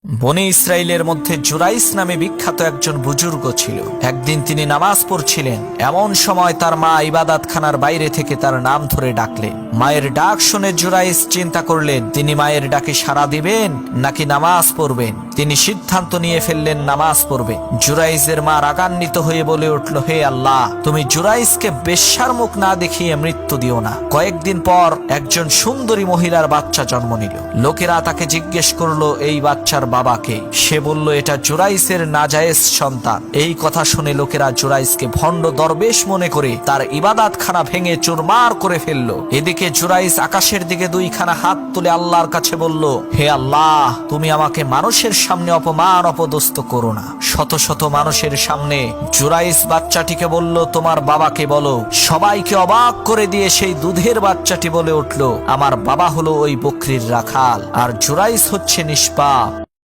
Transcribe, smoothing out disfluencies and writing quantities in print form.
বনি ইসরাইলের মধ্যে জুরাইস নামে বিখ্যাত একজন বুজুর্গ ছিল। একদিন তিনি নামাজ পড়ছিলেন, এমন সময় তার মা ইবাদতখানার বাইরে থেকে তার নাম ধরে ডাকলেন। মায়ের ডাক শুনে জুরাইস চিন্তা করলেন তিনি মায়ের ডাকে সাড়া দিবেন নাকি নামাজ পড়বেন। তিনি সিদ্ধান্ত নিয়ে ফেললেন নামাজ পড়বেন। জুরাইসের মা রাগান্বিত হয়ে বলে উঠল, হে আল্লাহ, তুমি জুরাইসকে বেশ্যার মুখ না দেখিয়ে মৃত্যু দিও না। কয়েকদিন পর একজন সুন্দরী মহিলার বাচ্চা জন্ম নিল। লোকেরা তাকে জিজ্ঞেস করলো এই বাচ্চার বাবাকে। সে বলল এটা জুরাইসের নাজায়েজ সন্তান। এই কথা শুনে লোকেরা জুরাইসকে ভণ্ড দরবেশ মনে করে তার ইবাদতখানা ভেঙে চুরমার করে ফেললো। এদিকে জুরাইস আকাশের দিকে দুইখানা হাত তুলে আল্লাহর কাছে বলল, হে আল্লাহ, তুমি আমাকে মানুষের সামনে অপমান অপদস্থ করো না। শত শত মানুষের সামনে জুরাইস বাচ্চাটিকে বলল, তোমার বাবাকে বলো। সবাইকে অবাক করে দিয়ে সেই দুধের বাচ্চাটি বলে উঠল, আমার বাবা হলো ওই বকরির রাখাল, আর জুরাইস হচ্ছে নিষ্পাপ।